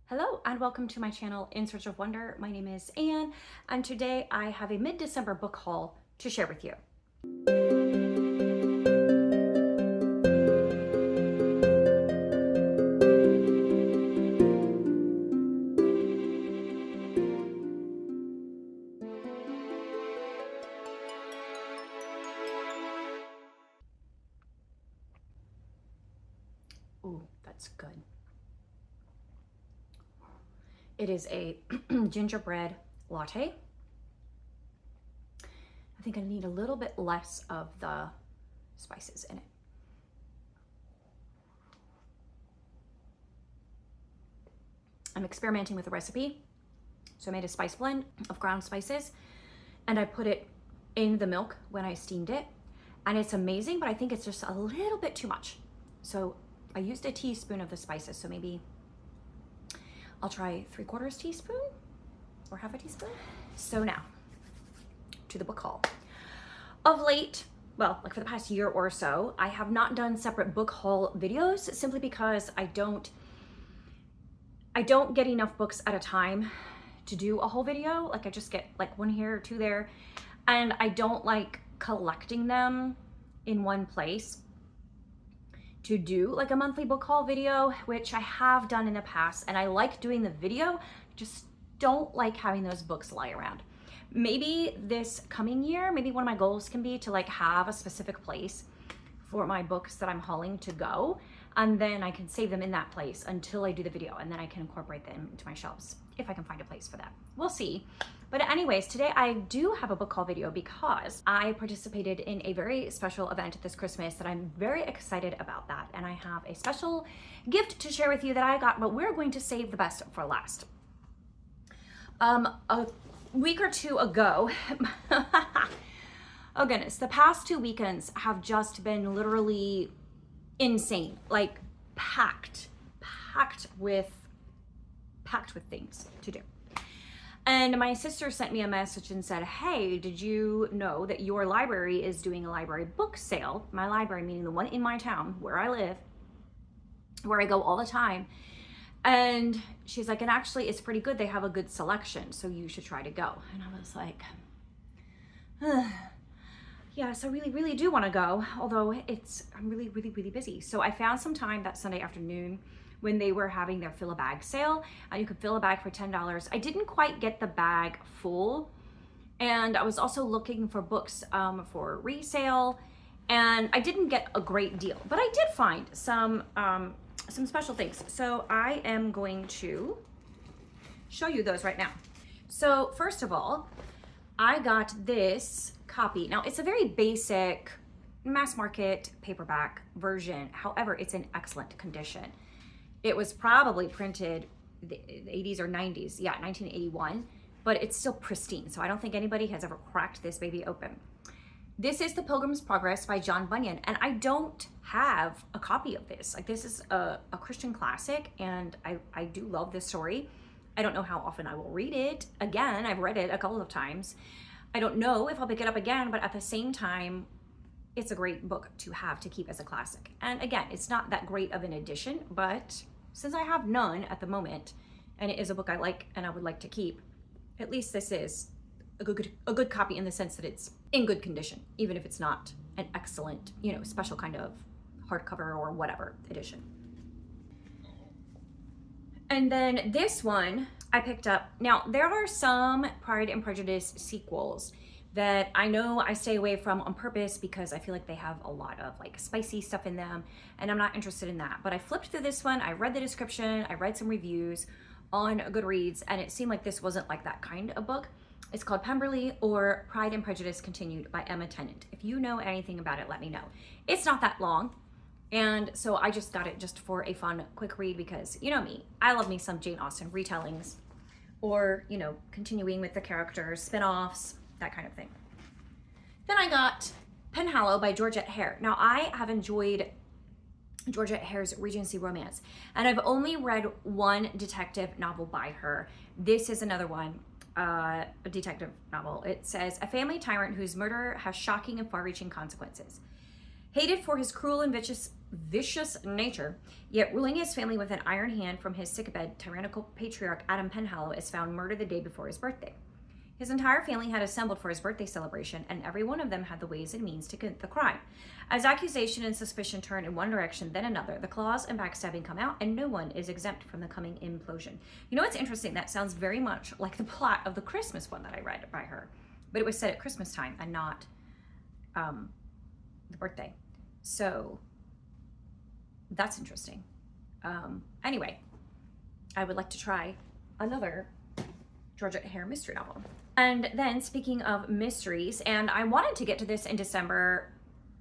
Hello and welcome to my channel In Search of Wonder. My name is Anne and today I have a mid-December book haul to share with you. Ooh, that's good. It is a gingerbread latte. I think I need a little bit less of the spices in it. I'm experimenting with the recipe. So I made a spice blend of ground spices and I put it in the milk when I steamed it. And it's amazing, but I think it's just a little bit too much. So I used a teaspoon of the spices, so maybe I'll try 3/4 teaspoon or half a teaspoon. So now to the book haul. Of late, well, like for the past year or so, I have not done separate book haul videos simply because I don't get enough books at a time to do a whole video. Like I just get like one here or two there, and I don't like collecting them in one place to do like a monthly book haul video, which I have done in the past, and I like doing the video, just don't like having those books lie around. Maybe this coming year, maybe one of my goals can be to like have a specific place for my books that I'm hauling to go, and then I can save them in that place until I do the video, and then I can incorporate them into my shelves if I can find a place for that. We'll see. But anyways, today I do have a book haul video because I participated in a very special event this Christmas that I'm very excited about that. And I have a special gift to share with you that I got, but we're going to save the best for last. A week or two ago, oh goodness, the past 2 weekends have just been literally insane, like packed with things to do. And my sister sent me a message and said, hey, did you know that your library is doing a library book sale? My library, meaning the one in my town where I live, where I go all the time. And she's like, and actually it's pretty good. They have a good selection, so you should try to go. And I was like, yes, I really do want to go, although I'm really busy. So I found some time that Sunday afternoon when they were having their fill a bag sale, and you could fill a bag for $10. I didn't quite get the bag full, and I was also looking for books for resale, and I didn't get a great deal, but I did find some special things. So I am going to show you those right now. So first of all, I got this copy. Now it's a very basic mass market paperback version. However, it's in excellent condition. It was probably printed the 80s or 90s, yeah, 1981, but it's still pristine. So I don't think anybody has ever cracked this baby open. This is The Pilgrim's Progress by John Bunyan, and I don't have a copy of this. Like, this is a Christian classic, and I do love this story. I don't know how often I will read it again. I've read it a couple of times. I don't know if I'll pick it up again, but at the same time, it's a great book to have to keep as a classic. And again, it's not that great of an edition, but since I have none at the moment, and it is a book I like and I would like to keep, at least this is a good copy in the sense that it's in good condition, even if it's not an excellent, special kind of hardcover or whatever edition. And then this one I picked up. Now, there are some Pride and Prejudice sequels that I know I stay away from on purpose because I feel like they have a lot of like spicy stuff in them, and I'm not interested in that. But I flipped through this one, I read the description, I read some reviews on Goodreads, and it seemed like this wasn't like that kind of book. It's called Pemberly, or Pride and Prejudice Continued by Tennant. If you know anything about it, let me know. It's not that long, and so I just got it just for a fun, quick read because, you know me, I love me some Jane Austen retellings, or, continuing with the characters, spin-offs, that kind of thing. Then I got Penhallow by Georgette. Now, I have enjoyed Georgette Hare's Regency romance, and I've only read one detective novel by her. This is another one, a detective novel. It says, a family tyrant whose murder has shocking and far-reaching consequences. Hated for his cruel and vicious nature. Yet ruling his family with an iron hand from his sickbed, tyrannical patriarch Adam Penhallow is found murdered the day before his birthday. His entire family had assembled for his birthday celebration, and every one of them had the ways and means to commit the crime. As accusation and suspicion turn in one direction, then another, the claws and backstabbing come out, and no one is exempt from the coming implosion. You know what's interesting? That sounds very much like the plot of the Christmas one that I read by her, but it was set at Christmas time and not the birthday. So that's interesting. Anyway, I would like to try another Georgette Hare mystery novel. And then speaking of mysteries, and I wanted to get to this in December.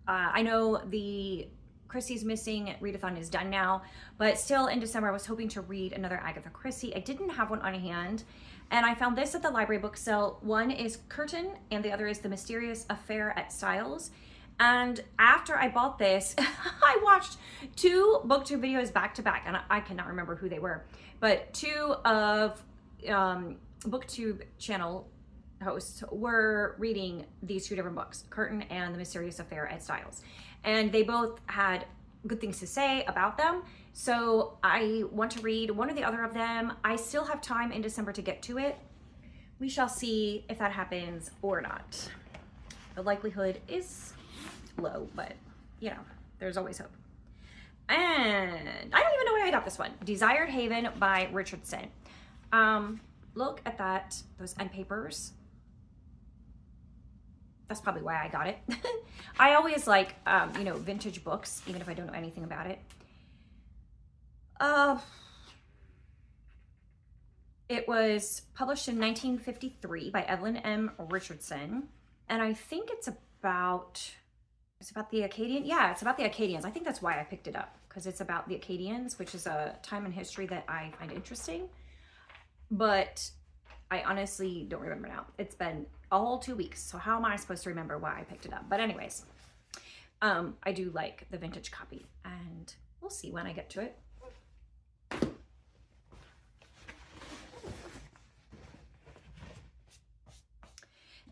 I know the Christie's Missing Readathon is done now, but still in December I was hoping to read another Agatha Christie. I didn't have one on hand, and I found this at the library book sale. One is Curtain and the other is The Mysterious Affair at Styles. And after I bought this, I watched 2 booktube videos back to back, and I cannot remember who they were, but 2 of booktube channel hosts were reading these 2 different books, Curtain and The Mysterious Affair at Styles, and they both had good things to say about them. So I want to read one or the other of them. I still have time in December to get to it. We shall see if that happens or not. The likelihood is low, but you know, there's always hope. And I don't even know where I got this one. Desired Haven by Richardson. Look at that, those end papers. That's probably why I got it. I always like, you know, vintage books, even if I don't know anything about it. It was published in 1953 by Evelyn M. Richardson. And I think it's about the Acadian. Yeah, it's about the Acadians. I think that's why I picked it up, because it's about the Acadians, which is a time in history that I find interesting. But I honestly don't remember now. It's been all 2 weeks, so how am I supposed to remember why I picked it up? But anyways, I do like the vintage copy, and we'll see when I get to it.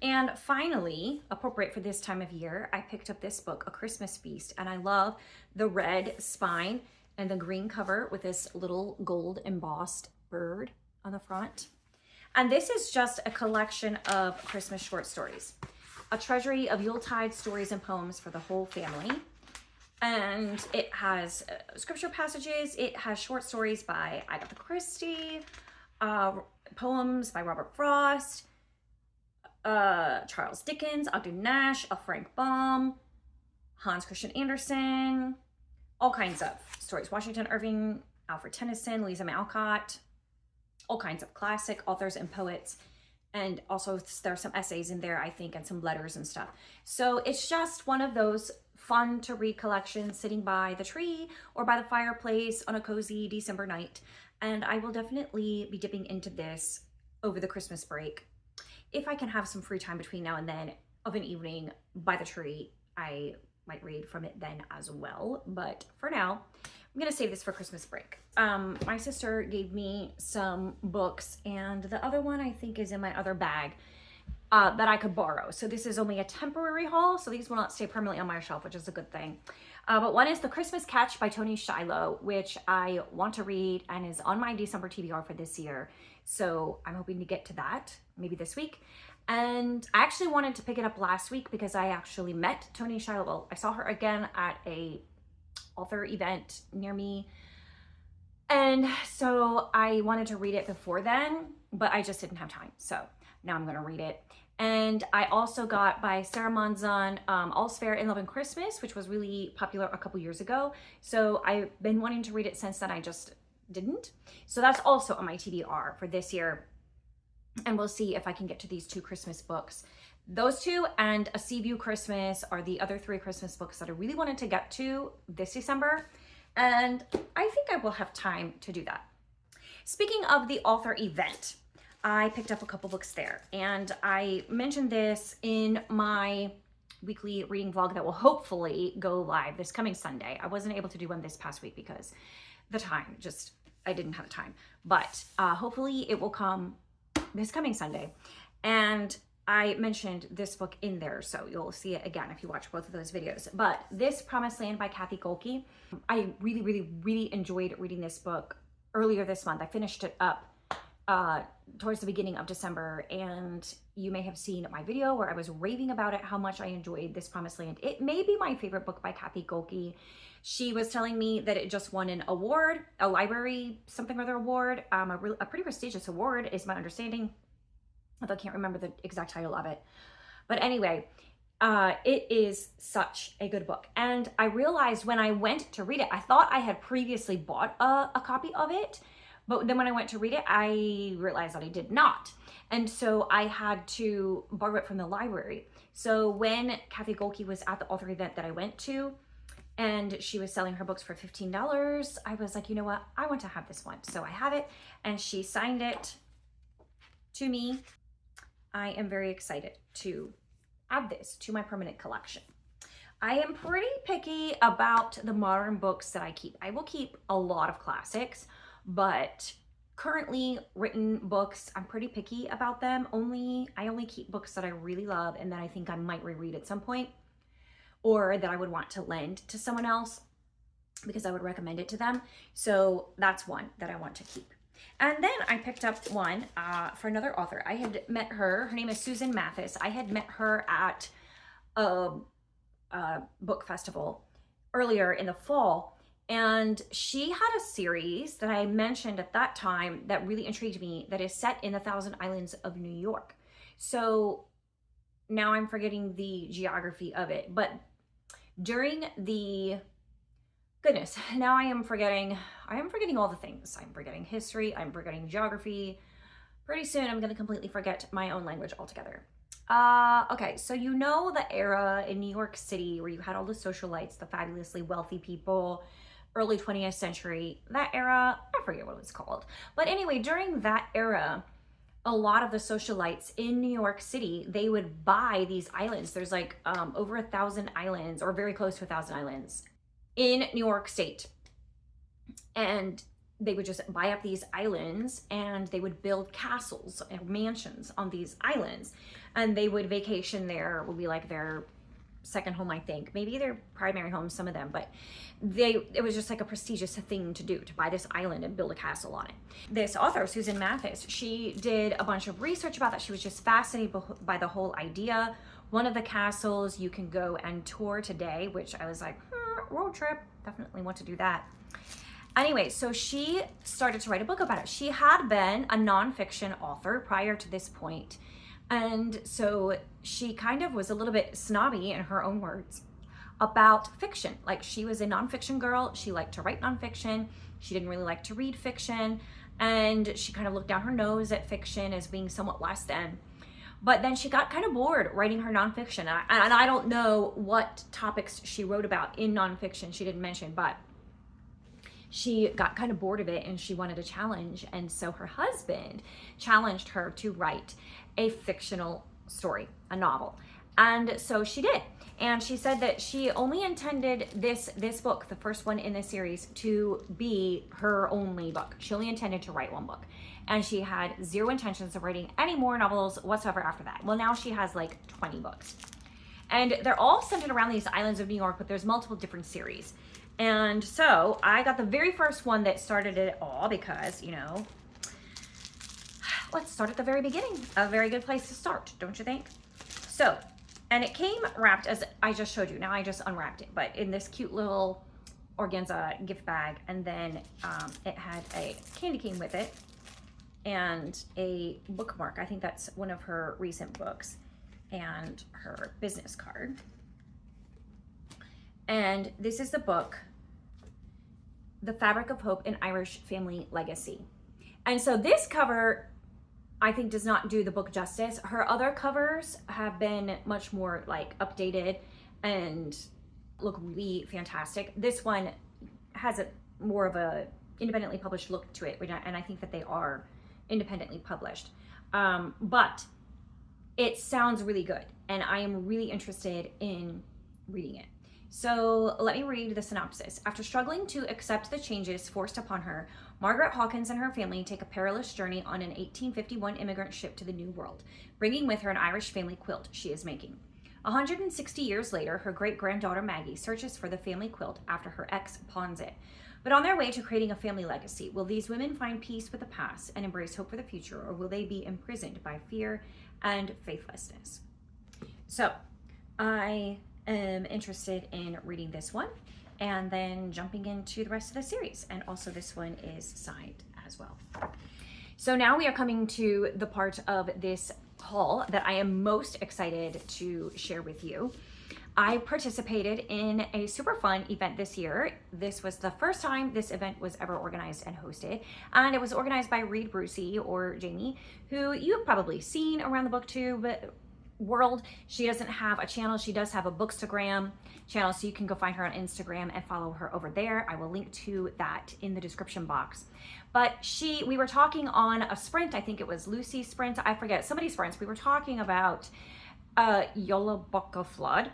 And finally, appropriate for this time of year, I picked up this book, A Christmas Feast, and I love the red spine and the green cover with this little gold embossed bird on the front. And this is just a collection of Christmas short stories, a treasury of Yuletide stories and poems for the whole family. And it has scripture passages, it has short stories by Agatha Christie, poems by Robert Frost, Charles Dickens, Ogden Nash, L. Frank Baum, Hans Christian Andersen, all kinds of stories. Washington Irving, Alfred Tennyson, Louisa May Alcott, all kinds of classic authors and poets. And also there are some essays in there, I think, and some letters and stuff. So it's just one of those fun to read collections sitting by the tree or by the fireplace on a cozy December night. And I will definitely be dipping into this over the Christmas break. If I can have some free time between now and then of an evening by the tree, I might read from it then as well. But for now, I'm gonna save this for Christmas break. My sister gave me some books, and the other one I think is in my other bag that I could borrow. So this is only a temporary haul, so these will not stay permanently on my shelf, which is a good thing. But one is The Christmas Catch by Toni Shiloh, which I want to read and is on my December TBR for this year. So I'm hoping to get to that maybe this week. And I actually wanted to pick it up last week because I actually met Toni Shiloh. Well, I saw her again at a author event near me. And so I wanted to read it before then, but I just didn't have time. So now I'm gonna read it. And I also got by Sarah Monzon, All's Fair in Love and Christmas, which was really popular a couple years ago. So I've been wanting to read it since then, I just didn't. So that's also on my TBR for this year. And we'll see if I can get to these 2 Christmas books. Those 2 and A Sea View Christmas are the other 3 Christmas books that I really wanted to get to this December. And I think I will have time to do that. Speaking of the author event, I picked up a couple books there. And I mentioned this in my weekly reading vlog that will hopefully go live this coming Sunday. I wasn't able to do one this past week because the time, I didn't have time. But hopefully it will come this coming Sunday. And I mentioned this book in there, so you'll see it again if you watch both of those videos. But this Promised Land by Cathy Gohlke, I really, really, really enjoyed reading this book earlier this month. I finished it up towards the beginning of December, and you may have seen my video where I was raving about it, how much I enjoyed this Promised Land. It may be my favorite book by Cathy Gohlke. She was telling me that it just won an award, a library something or other award, a pretty prestigious award is my understanding, although I can't remember the exact title of it. But anyway, it is such a good book. And I realized when I went to read it, I thought I had previously bought a copy of it, but then when I went to read it, I realized that I did not. And so I had to borrow it from the library. So when Cathy Gohlke was at the author event that I went to, and she was selling her books for $15, I was like, you know what? I want to have this one. So I have it, and she signed it to me. I am very excited to add this to my permanent collection. I am pretty picky about the modern books that I keep. I will keep a lot of classics, but currently written books, I'm pretty picky about them. I only keep books that I really love and that I think I might reread at some point, or that I would want to lend to someone else because I would recommend it to them. So that's one that I want to keep. And then I picked up one for another author. I had met her. Her name is Susan Mathis. I had met her at a book festival earlier in the fall. And she had a series that I mentioned at that time that really intrigued me that is set in the Thousand Islands of New York. So now I'm forgetting the geography of it. But during the... Goodness, now I am forgetting all the things. I'm forgetting history, I'm forgetting geography. Pretty soon I'm gonna completely forget my own language altogether. Okay, so you know the era in New York City where you had all the socialites, the fabulously wealthy people, early 20th century, that era, I forget what it was called. But anyway, during that era, a lot of the socialites in New York City, they would buy these islands. There's like over 1,000 islands, or very close to 1,000 islands in New York State. And they would just buy up these islands and they would build castles and mansions on these islands. And they would vacation there, would be like their second home, I think. Maybe their primary home, some of them, but it was just like a prestigious thing to do, to buy this island and build a castle on it. This author, Susan Mathis, she did a bunch of research about that. She was just fascinated by the whole idea. One of the castles you can go and tour today, which I was like, road trip, definitely want to do that. Anyway, so she started to write a book about it. She had been a nonfiction author prior to this point. And so she kind of was a little bit snobby, in her own words, about fiction. Like, she was a nonfiction girl. She liked to write nonfiction. She didn't really like to read fiction. And she kind of looked down her nose at fiction as being somewhat less than. But then she got kind of bored writing her nonfiction. And I don't know what topics she wrote about in nonfiction. She didn't mention, but she got kind of bored of it and she wanted a challenge. And so her husband challenged her to write a fictional story, a novel. And so she did. And she said that she only intended this book, the first one in the series, to be her only book. She only intended to write one book. And she had zero intentions of writing any more novels whatsoever after that. Well, now she has like 20 books. And they're all centered around these islands of New York, but there's multiple different series. And so I got the very first one that started it all because, you know, let's start at the very beginning. A very good place to start, don't you think? So, and it came wrapped as I just showed you. Now I just unwrapped it, but in this cute little organza gift bag. And then it had a candy cane with it and a bookmark. I think that's one of her recent books, and her business card. And this is the book, The Fabric of Hope, an Irish Family Legacy. And so this cover, I think, does not do the book justice. Her other covers have been much more like updated and look really fantastic. This one has a more of a independently published look to it, and I think that they are independently published. But it sounds really good, and I am really interested in reading it. So let me read the synopsis. After struggling to accept the changes forced upon her Margaret Hawkins and her family take a perilous journey on an 1851 immigrant ship to the New World, bringing with her an Irish family quilt she is making. 160 years later, her great-granddaughter Maggie searches for the family quilt after her ex pawns it. But on their way to creating a family legacy, will these women find peace with the past and embrace hope for the future, or will they be imprisoned by fear and faithlessness? So, I am interested in reading this one and then jumping into the rest of the series. And also this one is signed as well. So now we are coming to the part of this haul that I am most excited to share with you. I participated in a super fun event this year. This was the first time this event was ever organized and hosted, and it was organized by Reed Brucey, or Jamie, who you've probably seen around the booktube world. She doesn't have a channel. She does have a Bookstagram channel, so you can go find her on Instagram and follow her over there. I will link to that in the description box. But we were talking on a sprint, I think it was Lucy's sprint, I forget, somebody's sprints. We were talking about Jolabokaflod,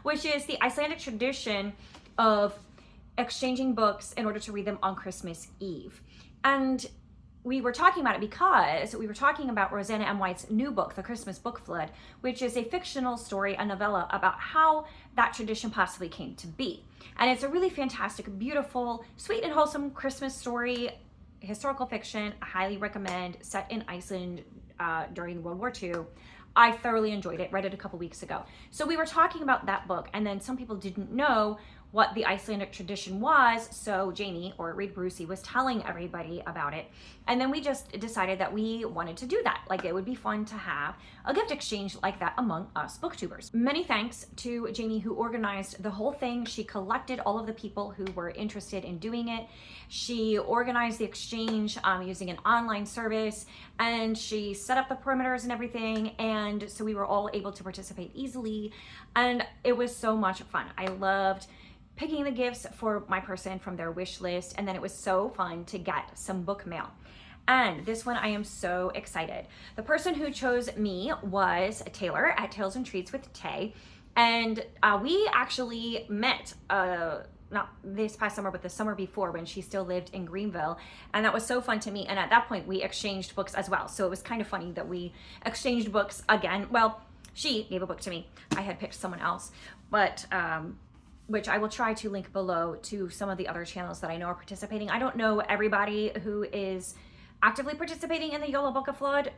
which is the Icelandic tradition of exchanging books in order to read them on Christmas Eve. And we were talking about it because we were talking about Rosanna M. White's new book, The Christmas Book Flood, which is a fictional story, a novella about how that tradition possibly came to be. And it's a really fantastic, beautiful, sweet and wholesome Christmas story, historical fiction. I highly recommend, set in Iceland during World War II. I thoroughly enjoyed it, read it a couple weeks ago. So we were talking about that book, and then some people didn't know what the Icelandic tradition was, so Jamie, or Reed Brucey, was telling everybody about it. And then we just decided that we wanted to do that. Like, it would be fun to have a gift exchange like that among us booktubers. Many thanks to Jamie, who organized the whole thing. She collected all of the people who were interested in doing it. She organized the exchange using an online service, and she set up the perimeters and everything. And so we were all able to participate easily. And it was so much fun. I loved picking the gifts for my person from their wish list, and then it was so fun to get some book mail. And this one, I am so excited. The person who chose me was Taylor at Tales and Treats with Tay, and we actually met not this past summer, but the summer before, when she still lived in Greenville, and that was so fun to meet. And at that point, we exchanged books as well, so it was kind of funny that we exchanged books again. Well, she gave a book to me. I had picked someone else, but which I will try to link below to some of the other channels that I know are participating. I don't know everybody who is actively participating in the Jolabokaflod,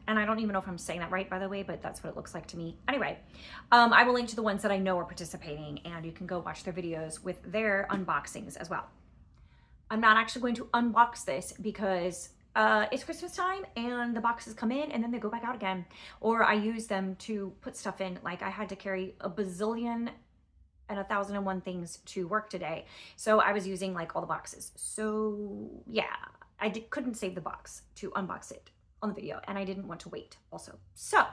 and I don't even know if I'm saying that right, by the way, but that's what it looks like to me. Anyway, I will link to the ones that I know are participating, and you can go watch their videos with their unboxings as well. I'm not actually going to unbox this because it's Christmas time and the boxes come in and then they go back out again, or I use them to put stuff in. Like, I had to carry a bazillion and 1,001 things to work today, so I was using like all the boxes. So yeah, I couldn't save the box to unbox it on the video, and I didn't want to wait also. So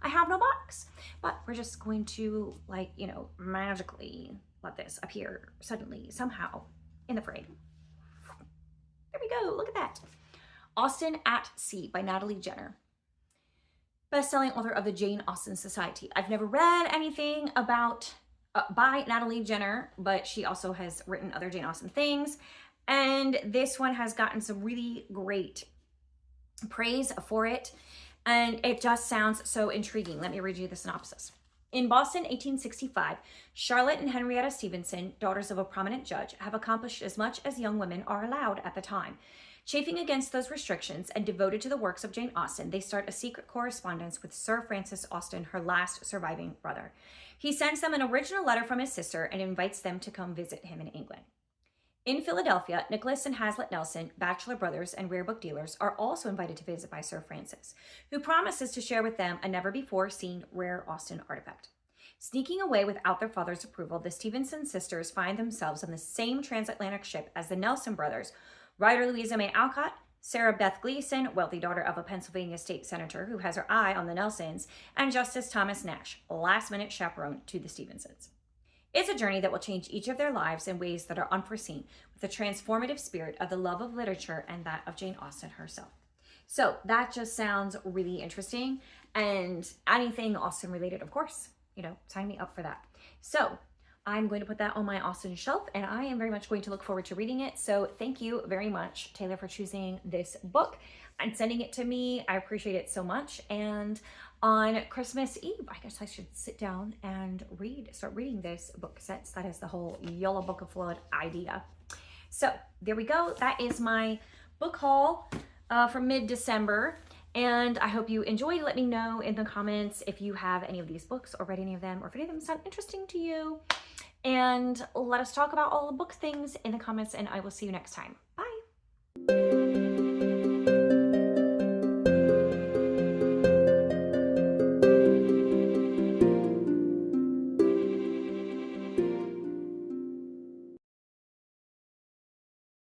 I have no box, but we're just going to, like, you know, magically let this appear suddenly somehow in the frame. There we go, look at that. Austen at Sea by Natalie Jenner. Best-selling author of the Jane Austen Society. I've never read anything about by Natalie Jenner, but she also has written other Jane Austen things. And this one has gotten some really great praise for it. And it just sounds so intriguing. Let me read you the synopsis. In Boston, 1865, Charlotte and Henrietta Stevenson, daughters of a prominent judge, have accomplished as much as young women are allowed at the time. Chafing against those restrictions and devoted to the works of Jane Austen, they start a secret correspondence with Sir Francis Austen, her last surviving brother. He sends them an original letter from his sister and invites them to come visit him in England. In Philadelphia, Nicholas and Hazlitt Nelson, bachelor brothers and rare book dealers, are also invited to visit by Sir Francis, who promises to share with them a never-before-seen rare Austen artifact. Sneaking away without their father's approval, the Stevenson sisters find themselves on the same transatlantic ship as the Nelson brothers, writer Louisa May Alcott, Sarah Beth Gleason, wealthy daughter of a Pennsylvania state senator who has her eye on the Nelsons, and Justice Thomas Nash, last-minute chaperone to the Stevensons. It's a journey that will change each of their lives in ways that are unforeseen, with the transformative spirit of the love of literature and that of Jane Austen herself. So that just sounds really interesting, and anything Austen related, of course, you know, sign me up for that. So I'm going to put that on my Austen shelf, and I am very much going to look forward to reading it. So thank you very much, Taylor, for choosing this book and sending it to me. I appreciate it so much. And on Christmas Eve, I guess I should sit down and start reading this book, since that is the whole Jolabokaflod idea. So there we go. That is my book haul for mid-December. And I hope you enjoyed. Let me know in the comments if you have any of these books or read any of them, or if any of them sound interesting to you. And let us talk about all the book things in the comments, and I will see you next time. Bye.